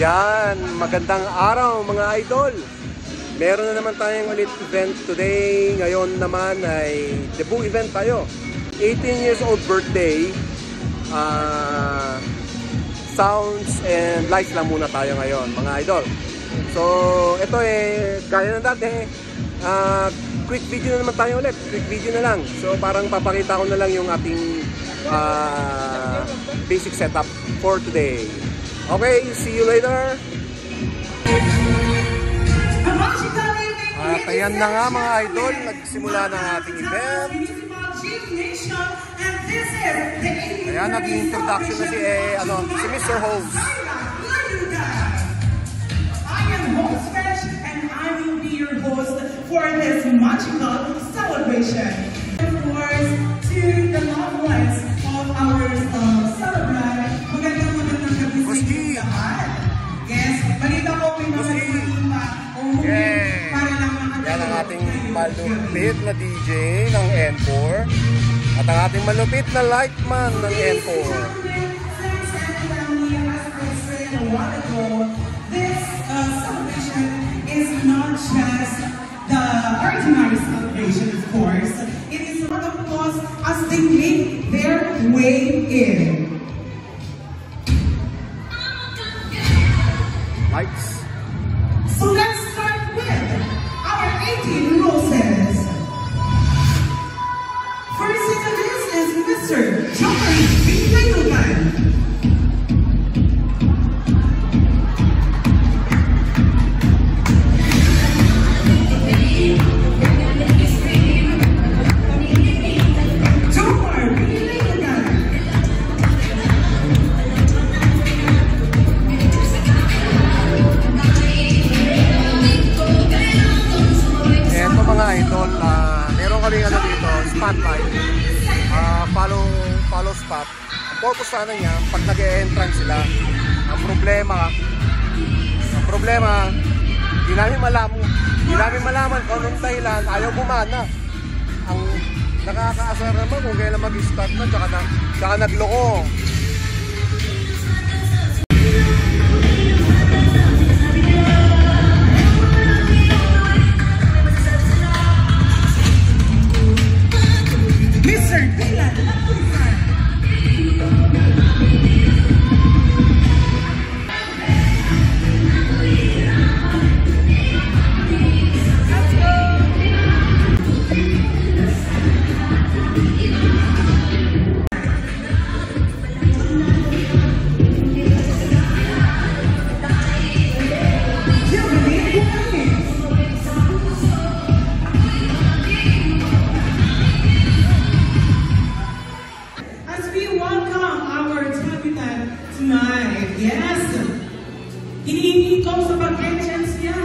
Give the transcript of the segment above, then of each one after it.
Yan, magandang araw mga idol. Meron na naman tayong ulit event today. Ngayon naman ay debut event tayo. 18 years old birthday. Sounds and lights lang muna tayo ngayon mga idol. So ito gaya ng dati, quick video na naman tayo ulit. Quick video na lang. So parang papakita ko na lang yung ating basic setup for today. Okay, see you later. At ayan na nga mga idol, nagsimula na ang ating event. Ayan, nag-introduction na si Mr. Host. I am Host Fresh and I will be your host for this magical celebration. Of course, to the loved ones of our celebrant, magandang gabi sa inyo lahat. Yes, balita ko may mga lima o para lang makagawa. Yan ang ating malupit na DJ ng N4 at ang ating malupit na lightman ng N4. This celebration is not just the ordinary celebration, of course. It is a lot of applause as they make their way in. Lights. So let's start with our 18 roses. First into this is Mr. Joey Bingayugan. Spotlight, follow spot. Ang purpose sana niya, pag nag-e-entrance sila, ang problema, di namin malaman kung anong dahilan, ayaw bumana. Ang nakakaasar naman kung kailan mag-start na, tsaka nagloko. Yes! Hinihingi ko sa pag-entrance niya.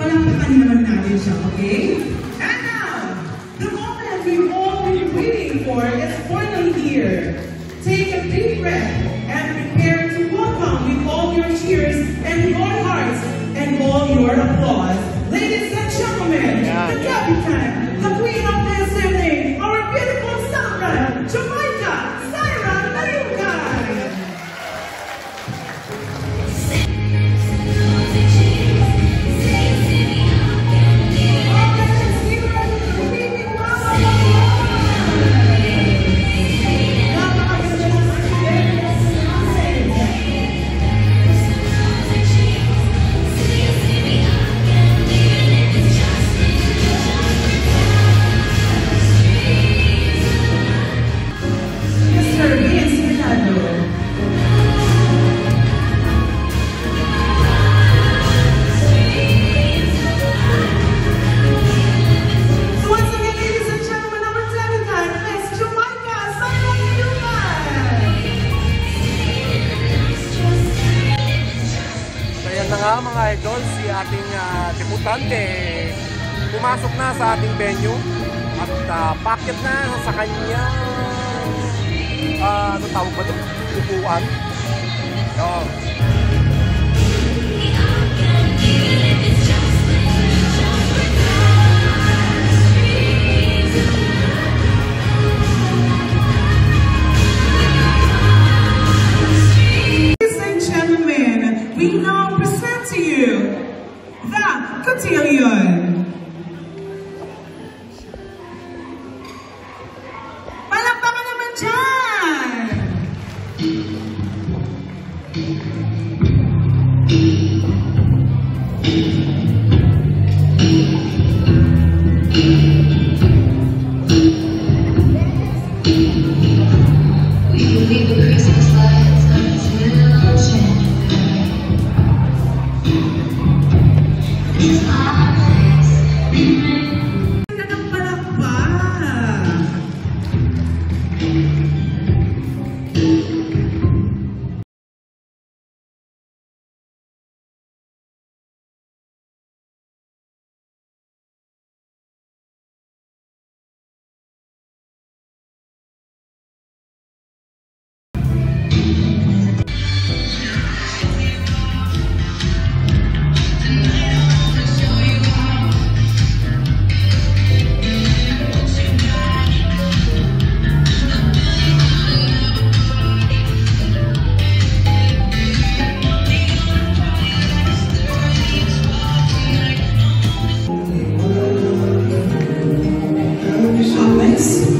Palakpakan naman natin siya, okay? And now, the moment we've all been waiting for is finally here. Take a deep breath and prepare to welcome with all your cheers and your hearts and all your applause. Ladies and gentlemen, the Capitan, the Queen of this evening, our beautiful celebrant, Jamaica, Syra Nayugan. Mga idol, si ating debutante pumasok na sa ating venue at packet na sa kanyang ano tawag ba ito? Upuan. Ladies and gentlemen, time! We believe the Christmas lights until January. This is our place. Ka ng palakpak!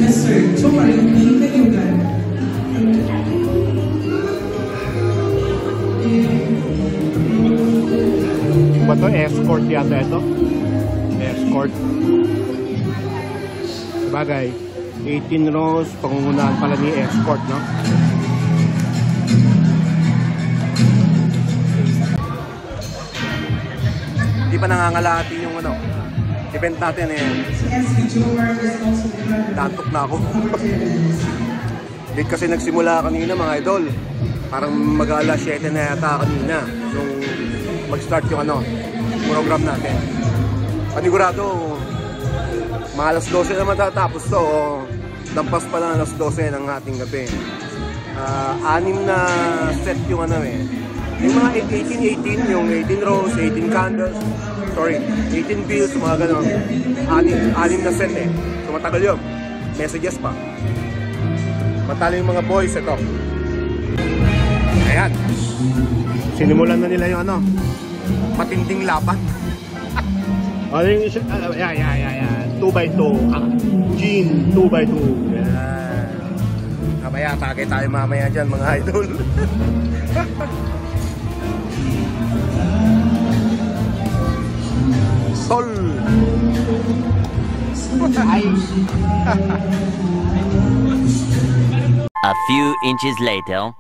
Mr. Tori Kayugan. Ba to? Escort yata ito? Escort. Sabagay, 18 rows, pangungunahan pala ni escort, no? Hindi pa nangangalati yung ano. Event natin eh. Datok na ako. Late kasi nagsimula kanina mga idol. Parang mag-alas 7 na yata kanina nung mag-start yung ano, program natin. Panigurado, mga alas 12 na matatapos to. Dampas pa lang alas 12 ng ating gabi. 6 na set yung ano eh. Yung mga 18, yung 18 rows, 18 candles. Sorry, 18 bills, mga gano'n. 6 na set eh. So matagal yun. Messages pa. Matalo yung mga boys, ito. Ayan. Sinimulan na nila yung ano, matinding laban. Ano yung isa? Yan. 2x2. Jean, 2x2. Yan. Mamaya, tagay tayo mamaya dyan, mga idol. Tol! A few inches later.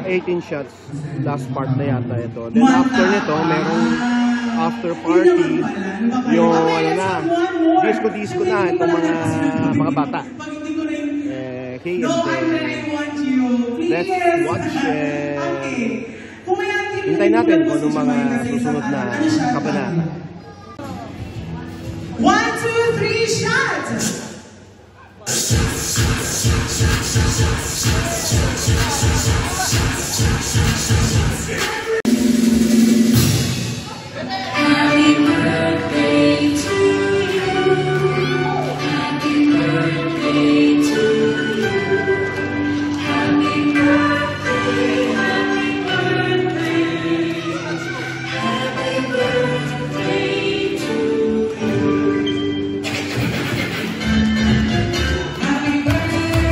18 shots, last part na yata ito. Then after nito, merong after party, yung ano na, disco na itong mga bata. Okay, and then let's watch hintay natin kung anong mga susunod na kabanata. 1, 2, 3, shot! Happy birthday to you. Happy birthday to you. Happy birthday, happy birthday. Happy birthday to you. Happy birthday!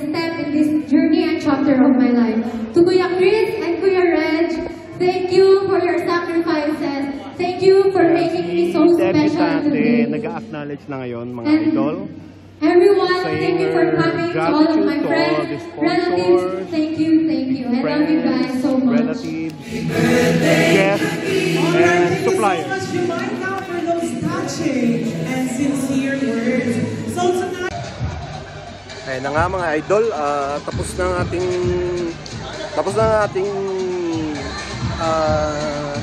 Step in this journey and chapter of my life. To Kuya Chris and Kuya Reg, thank you for your sacrifices. Thank you for making me so special today. Nag-acknowledge na ngayon, mga And idol. everyone, thank you for coming. To all of my Gratitude to all friends, the sponsors, relatives, thank you. I love you guys so much. Relatives, guests, and suppliers. You might now for those touching and sincere words. So tonight, Ayun na nga mga idol, tapos na ang ating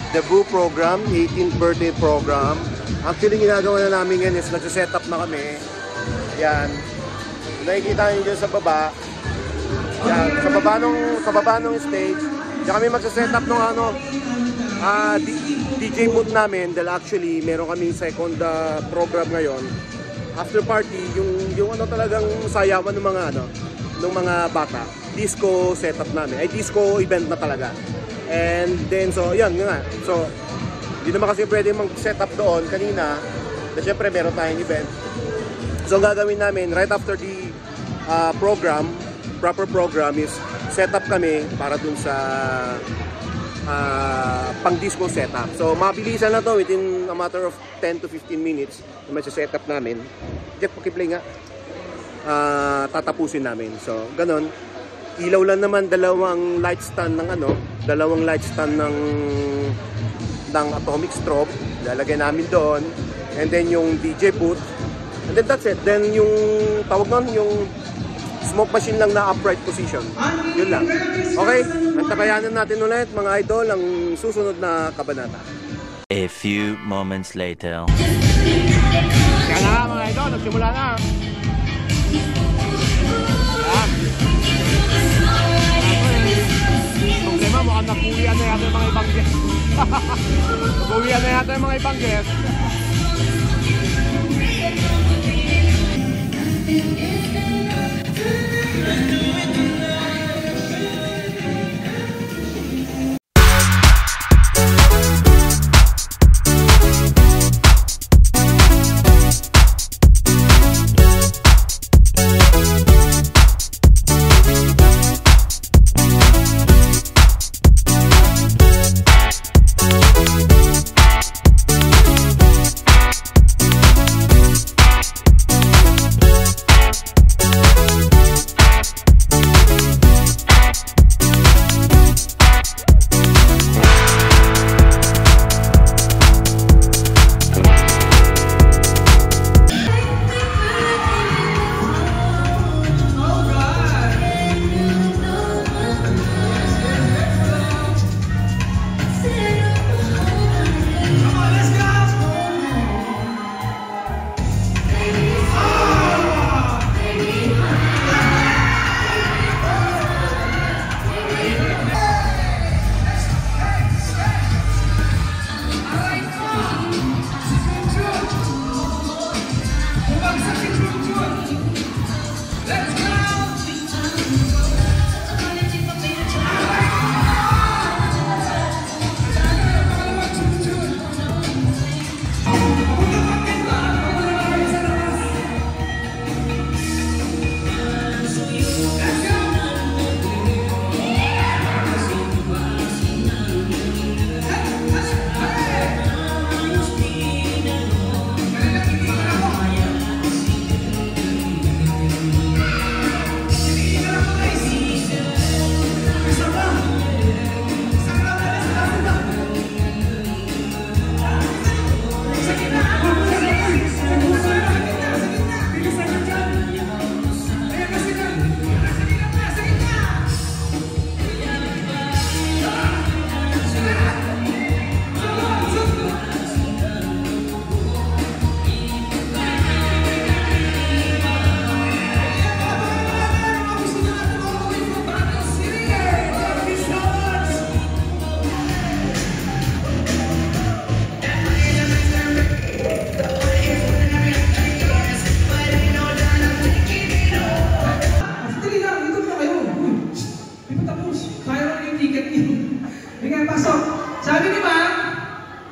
debut program, 18th birthday program. Actually, ginagawa na namin ngayon is nagsiset up na kami. Yan. Nakikita nyo dyan sa baba. Yan. Sa baba nung stage. Diyan kami magsiset up nung DJ booth namin. Dahil actually, meron kaming second program ngayon. After party, yung talagang sayawan ng mga bata. disco setup namin. Ay, disco event na talaga. And then, so, yan nga. So, hindi naman kasi pwede mag-setup doon kanina. Na syempre, meron tayong event. So, ang gagawin namin, right after the proper program is set up kami para dun sa pang-disco setup. So, mabilisan na to within a matter of 10 to 15 minutes na set up namin. Jeff, pakiplay nga. Tatapusin namin. So, ganun. Ilaw lang naman, dalawang light stand ng atomic strobe. Lalagay namin doon. And then yung DJ booth. And then that's it. Then yung tawag nun, yung smoke machine lang na upright position. Yun lang. Okay, antabayanan natin ulit mga idol ang susunod na kabanata. A few moments later. Kaya na mga idol, nagsimula na. Yan. Problema, mukhang napuwian na yata yung mga ibang guest. Napuwian na yata yung mga ibang guest.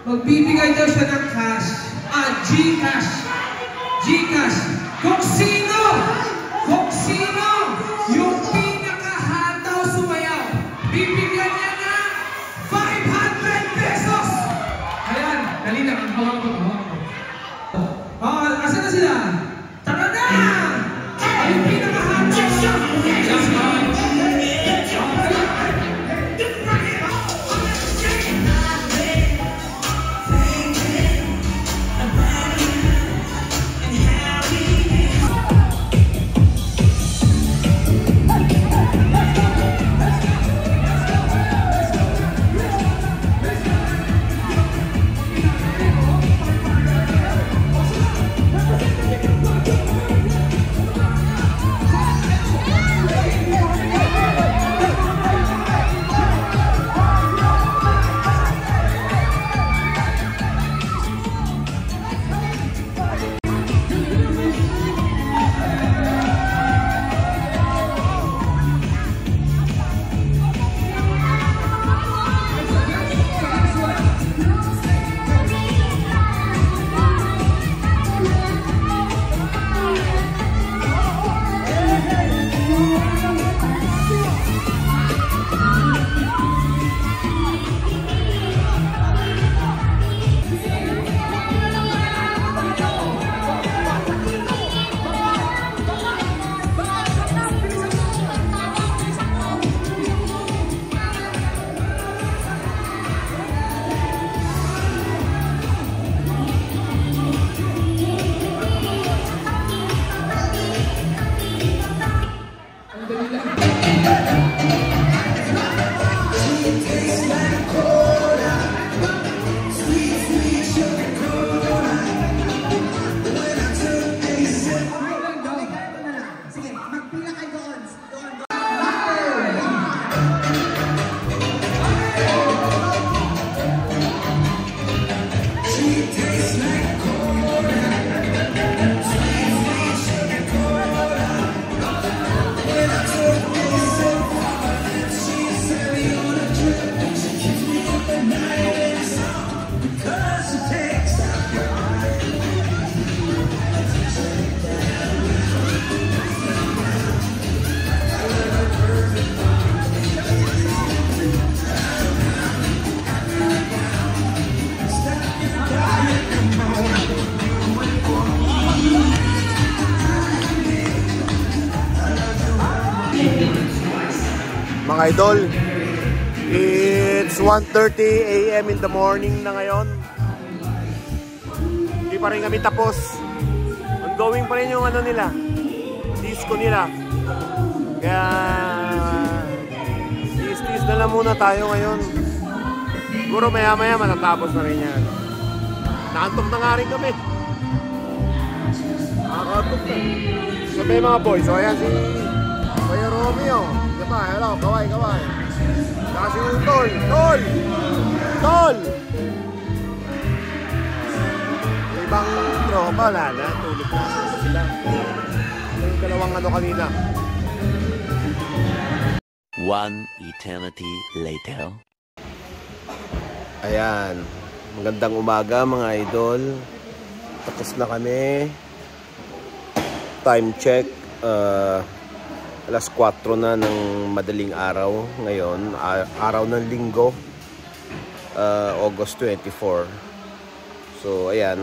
Magbibigay daw siya ng cash. Gcash. Gcash. Kung sino yung pinakahataw sumayaw, bibigyan niya ng 500 pesos. Ayan, dali lang. Ang hawak ko. Asan na sila? Tara na! Yung pinakahataw siya. Mga idol, it's 1:30 AM in the morning na ngayon. Hindi pa rin kami tapos. Ongoing pa rin yung ano nila, disco nila. Kaya tis-tis na lang muna tayo ngayon. Siguro maya-maya matatapos na rin yan. Naantok na nga rin kami. Nakakaantok na. Sabi mga boys, so ayan si Kuya Romeo. Diba? Hello, kaway. Kasi yung Tol! Ibang tropa, wala na. Tulog na sila. Yung dalawang ano kanina. One eternity later. Ayan. Magandang umaga mga idol. Tapos na kami. Time check. Alas 4 na ng madaling araw ngayon, araw ng linggo, August 24. So ayan,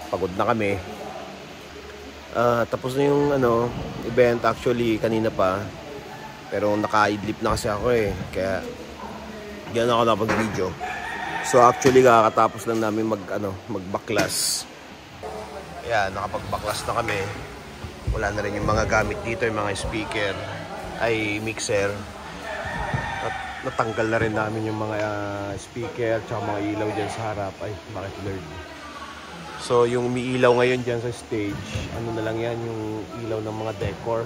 pagod na kami. Tapos na yung event actually kanina pa, pero nakaidlip na kasi ako kaya diyan ako napag-video. So actually kakatapos lang namin magbaklas. Ayan, nakapag-baklas na kami. Wala na rin yung mga gamit dito, yung mga speaker, mixer. Natanggal na rin namin yung mga speaker tsaka mga ilaw dyan sa harap. Bakit blurred? So yung umiilaw ngayon dyan sa stage, ano na lang yan, yung ilaw ng mga decor.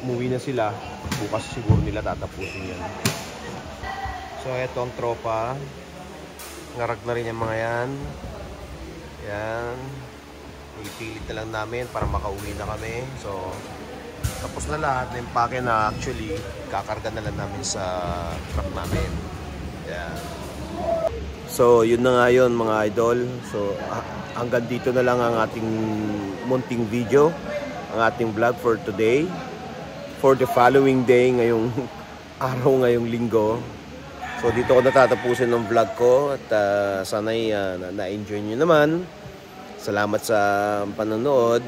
Umuwi na sila, bukas siguro nila tatapusin yan. So eto ang tropa, ngarag na rin yung mga yan. Yan, ipilit na lang namin para makauwi na kami. So tapos na lahat na impake na, actually kakarga na lang namin sa truck namin. Yan. So yun na nga yun mga idol. So hanggang dito na lang ang ating munting video, ang ating vlog for today. For the following day, ngayong araw, ngayong linggo. So dito ko natatapusin ng vlog ko at sana'y na-enjoy nyo naman. Salamat sa panonood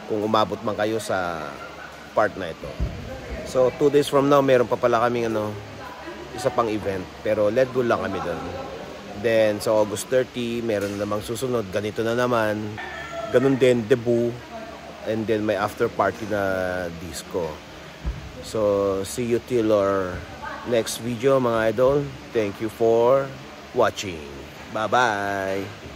kung umabot man kayo sa part na ito. So 2 days from now meron pa pala kaming isa pang event, pero let go lang kami doon. Then sa August 30 meron namang susunod, ganito na naman, ganun din debut, and then may after party na disco. So see you till our next video mga idol. Thank you for watching. Bye bye.